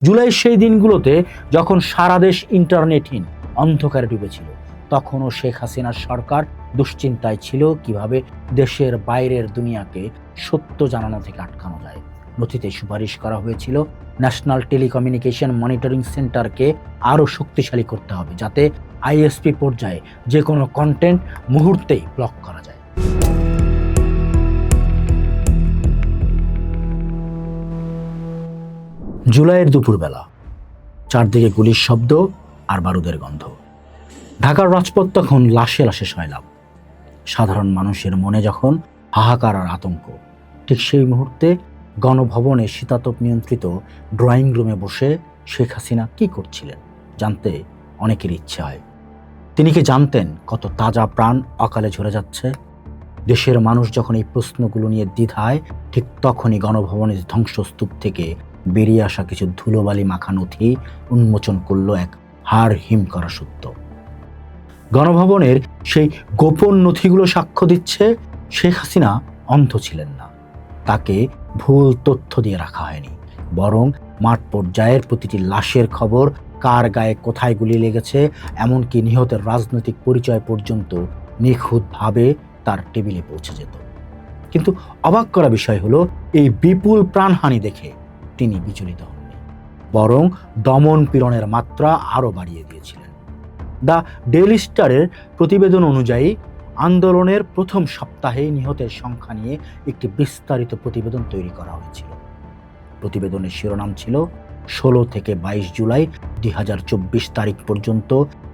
জুলাইয়ের সেই দিনগুলোতে যখন সারা দেশ ইন্টারনেটহীন অন্ধকারে ডুবেছিল, তখনও শেখ হাসিনার সরকার দুশ্চিন্তায় ছিল কিভাবে দেশের বাইরের দুনিয়াকে সত্য জানানো থেকে আটকানো যায়। নথিতে সুপারিশ করা হয়েছিল ন্যাশনাল টেলিকমিউনিকেশন মনিটরিং সেন্টারকে আরও শক্তিশালী করতে হবে, যাতে আইএসপি পর্যায়ে যে কোনো কন্টেন্ট মুহূর্তেই ব্লক করা যায়। জুলাইয়ের দুপুরবেলা, চারদিকে গুলির শব্দ আর বারুদের গন্ধ। ঢাকার রাজপথ তখন লাশে লাশে সয়লাব। সাধারণ মানুষের মনে যখন হাহাকার আর আতঙ্ক, ঠিক সেই মুহূর্তে গণভবনে শীতাতপ নিয়ন্ত্রিত ড্রয়িং রুমে বসে শেখ হাসিনা কি করছিলেন জানতে অনেকের ইচ্ছে হয়। তিনি কি জানতেন কত তাজা প্রাণ অকালে ঝরে যাচ্ছে? দেশের মানুষ যখন এই প্রশ্নগুলো নিয়ে দ্বিধায়, ঠিক তখনই গণভবনের ধ্বংসস্তূপ থেকে বেরিয়ে আসা কিছু ধুলোবালি মাখা নথি উন্মোচন করল এক হাড় হিম করা সত্য। গণভবনের সেই গোপন নথিগুলো সাক্ষ্য দিচ্ছে শেখ হাসিনা অন্ধ ছিলেন না। তাকে ভুল তথ্য দিয়ে রাখা হয়নি, বরং মাঠ পর্যায়ের প্রতিটি লাশের খবর, কার গায়ে কোথায় গুলি লেগেছে, এমনকি নিহতের রাজনৈতিক পরিচয় পর্যন্ত নিখুঁতভাবে তার টেবিলে পৌঁছে যেত। কিন্তু অবাক করা বিষয় হলো, এই বিপুল প্রাণহানি দেখে তিনি বিচলিত হননি, বরং দমন পীড়নের মাত্রা আরও বাড়িয়ে দিয়েছিলেন। দ্য ডেইলি স্টারের প্রতিবেদন অনুযায়ী আন্দোলনের প্রথম সপ্তাহে নিহতের সংখ্যা নিয়ে একটি বিস্তারিত প্রতিবেদন তৈরি করা হয়েছিল। প্রতিবেদনের শিরোনাম ছিল 16 থেকে 22 জুলাই 2024 তারিখ পর্যন্ত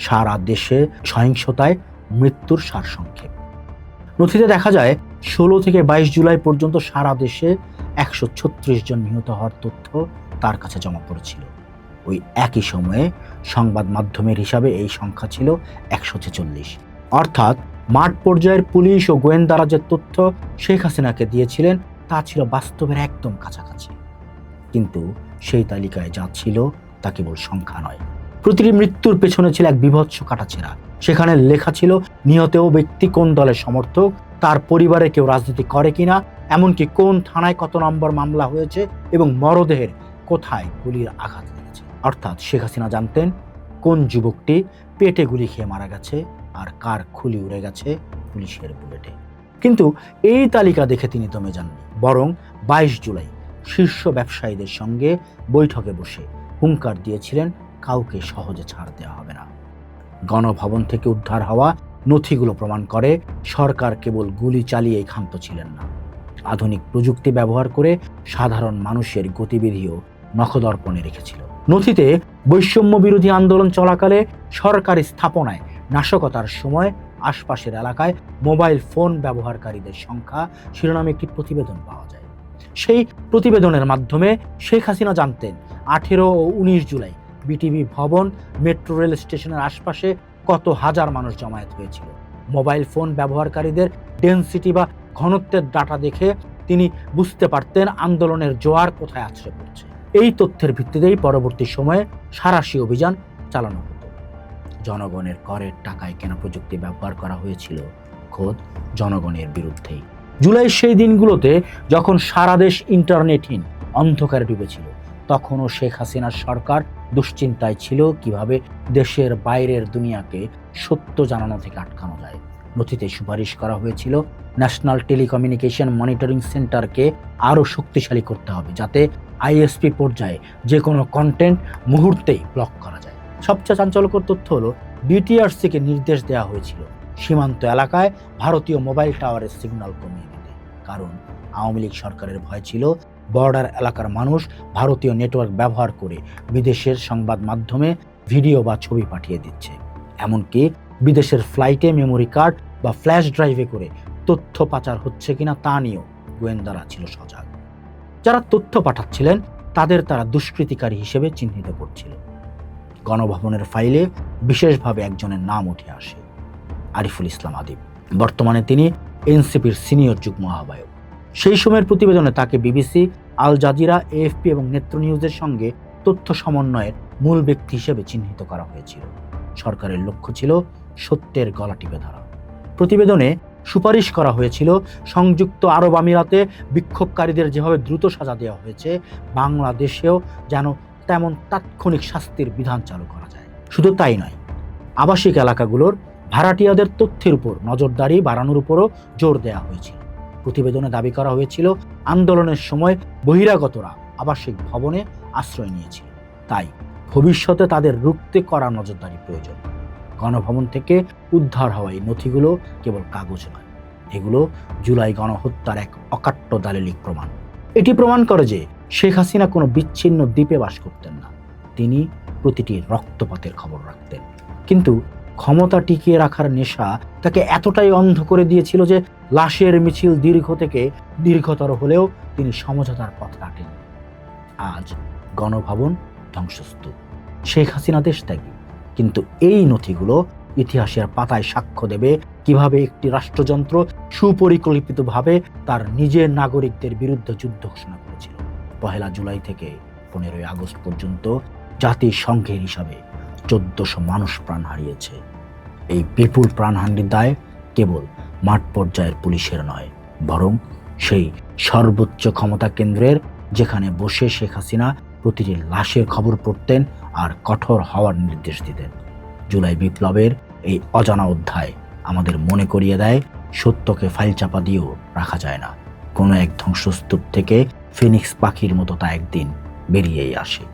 সারা দেশে সহিংসতায় মৃত্যুর সারসংক্ষেপ। নথিতে দেখা যায় 16 থেকে 22 জুলাই পর্যন্ত সারা দেশে 136 জন নিহত হওয়ার তথ্য তার কাছে জমা পড়েছিল। ওই একই সময়ে সংবাদ মাধ্যমের হিসাবে এই সংখ্যা ছিল 146। অর্থাৎ মাঠ পর্যায়ের পুলিশ ও গোয়েন্দারা যে তথ্য শেখ হাসিনাকে দিয়েছিলেন তা ছিল বাস্তবের একদম কাছাকাছি। কিন্তু সেই তালিকায় যা ছিল তা কেবল সংখ্যা নয়, প্রতিটি মৃত্যুর পেছনে ছিল এক বিভৎস কাটাছেঁড়া। সেখানে লেখা ছিল নিহতেও ব্যক্তি কোন দলের সমর্থক, তার পরিবারে কেউ রাজনীতি করে কিনা, এমনকি কোন থানায় কত নম্বর মামলা হয়েছে এবং মরদেহের কোথায় গুলির আঘাত লেগেছে। অর্থাৎ শেখ হাসিনা জানতেন কোন যুবকটি পেটে গুলি খেয়ে মারা গেছে আর কার খুলি উড়ে গেছে পুলিশের বুলেটে। কিন্তু এই তালিকা দেখে তিনি দমে যাননি, বরং 22 জুলাই শীর্ষ ব্যবসায়ীদের সঙ্গে বৈঠকে বসে হুঙ্কার দিয়েছিলেন কাউকে সহজে ছাড় দেওয়া হবে না। গণভবন থেকে উদ্ধার হওয়া নথিগুলো প্রমাণ করে সরকার কেবল গুলি চালিয়েই ক্ষান্ত ছিলেন না, আধুনিক প্রযুক্তি ব্যবহার করে সাধারণ মানুষের গতিবিধিও নখদর্পণে রেখেছিল। নথিতে বৈষম্য বিরোধী আন্দোলন চলাকালে সরকারি স্থাপনায় নাশকতার সময় আশপাশের এলাকায় মোবাইল ফোন ব্যবহারকারীদের সংখ্যা শিরোনামে একটি প্রতিবেদন পাওয়া যায়। সেই প্রতিবেদনের মাধ্যমে শেখ হাসিনা জানতেন 18 ও 19 জুলাই বিটিভি ভবন, মেট্রো রেল স্টেশনের আশপাশে কত হাজার মানুষ জমায়েত হয়েছিল। মোবাইল ফোন ব্যবহারকারীদের ডেনসিটি বা ঘনত্বের ডাটা দেখে তিনি বুঝতে পারতেন আন্দোলনের জোয়ার কোথায় আছড়ে পড়ছে। এই তথ্যের ভিত্তিতেই পরবর্তী সময়ে সাঁড়াশি অভিযান চালানো হতো। জনগণের করের টাকায় কেনা প্রযুক্তি ব্যবহার করা হয়েছিল খোদ জনগণের বিরুদ্ধেই। জুলাইয়ের সেই দিনগুলোতে যখন সারা দেশ ইন্টারনেটহীন অন্ধকারে ডুবেছিল, তখনও শেখ হাসিনার সরকার দুশ্চিন্তায় ছিল কিভাবে দেশের বাইরের দুনিয়াকে সত্য জানানো থেকে আটকানো যায়। নথিতে সুপারিশ করা হয়েছিল ন্যাশনাল টেলিকমিউনিকেশন মনিটরিং সেন্টারকে আরও শক্তিশালী করতে হবে, যাতে আইএসপি পর্যায়ে যে কোনো কন্টেন্ট মুহূর্তেই ব্লক করা যায়। সবচেয়ে চাঞ্চল্যকর তথ্য হলো বিটিআরসিকে নির্দেশ দেওয়া হয়েছিল সীমান্ত এলাকায় ভারতীয় মোবাইল টাওয়ারের সিগন্যাল কমিয়ে দিতে, কারণ আওয়ামী লীগ সরকারের ভয় ছিল বর্ডার এলাকার মানুষ ভারতীয় নেটওয়ার্ক ব্যবহার করে বিদেশের সংবাদ মাধ্যমে ভিডিও বা ছবি পাঠিয়ে দিচ্ছে। এমনকি বিদেশের ফ্লাইটে মেমোরি কার্ড বা ফ্ল্যাশ ড্রাইভে করে তথ্য পাচার হচ্ছে কিনা তা নিয়েও গোয়েন্দারা ছিল সজাগ। যারা তথ্য পাঠাচ্ছিলেন তাদের তারা দুষ্কৃতিকারী হিসেবে চিহ্নিত করছিল। গণভবনের ফাইলে বিশেষভাবে একজনের নাম উঠে আসে, আরিফুল ইসলাম আদিব। বর্তমানে তিনি এনসিপির সিনিয়র যুগ্ম আহ্বায়ক। সেই সময়ের প্রতিবেদনে তাকে বিবিসি, আল জাজিরা, এএফপি এবং নেত্র নিউজের সঙ্গে তথ্য সমন্বয়ের মূল ব্যক্তি হিসেবে চিহ্নিত করা হয়েছিল। সরকারের লক্ষ্য ছিল সত্যের গলা টিপে ধরা। প্রতিবেদনে সুপারিশ করা হয়েছিল সংযুক্ত আরব আমিরাতে বিক্ষোভকারীদের যেভাবে দ্রুত সাজা দেওয়া হয়েছে, বাংলাদেশেও যেন তেমন তাৎক্ষণিক শাস্তির বিধান চালু করা যায়। শুধু তাই নয়, আবাসিক এলাকাগুলোর ভাড়াটিয়াদের তথ্যের উপর নজরদারি বাড়ানোর উপরও জোর দেওয়া হয়েছিল। প্রতিবেদনে দাবি করা হয়েছিল, আন্দোলনের সময় বহিরাগতরা আবাসিক ভবনে আশ্রয় নিয়েছিল, তাই ভবিষ্যতে তাদের রুখতে করা নজরদারি প্রয়োজন। গণভবন থেকে উদ্ধার হওয়া এই নথিগুলো কেবল কাগজ নয়, এগুলো জুলাই গণহত্যার এক অকাট্য দালিলিক প্রমাণ। এটি প্রমাণ করে যে শেখ হাসিনা কোনো বিচ্ছিন্ন দ্বীপে বাস করতেন না, তিনি প্রতিটি রক্তপাতের খবর রাখতেন। কিন্তু ক্ষমতা টিকিয়ে রাখার নেশা তাকে এতটাই অন্ধ করে দিয়েছিল যে লাশের মিছিল দীর্ঘ থেকে দীর্ঘতর হলেও তিনি সমঝোতার পথ কাটেন। আজ গণভবন ধ্বংসস্তূপ, শেখ হাসিনা দেশত্যাগী, কিন্তু এই নথিগুলো ইতিহাসের পাতায় সাক্ষ্য দেবে কিভাবে একটি রাষ্ট্রযন্ত্র সুপরিকল্পিতভাবে তার নিজের নাগরিকদের বিরুদ্ধে যুদ্ধ ঘোষণা করেছিল। 1 জুলাই থেকে 15 আগস্ট পর্যন্ত জাতিসংঘের হিসাবে 1400 মানুষ প্রাণ হারিয়েছে। এই বিপুল প্রাণহানির দায় কেবল মাঠ পর্যায়ের পুলিশের নয়, বরং সেই সর্বোচ্চ ক্ষমতা কেন্দ্রের, যেখানে বসে শেখ হাসিনা প্রতিটি লাশের খবর পড়তেন আর কঠোর হওয়ার নির্দেশ দিতেন। জুলাই বিপ্লবের এই অজানা অধ্যায় আমাদের মনে করিয়ে দেয়, সত্যকে ফাইল চাপা দিয়েও রাখা যায় না। কোনো এক ধ্বংসস্তূপ থেকে ফিনিক্স পাখির মতো তা একদিন বেরিয়েই আসে।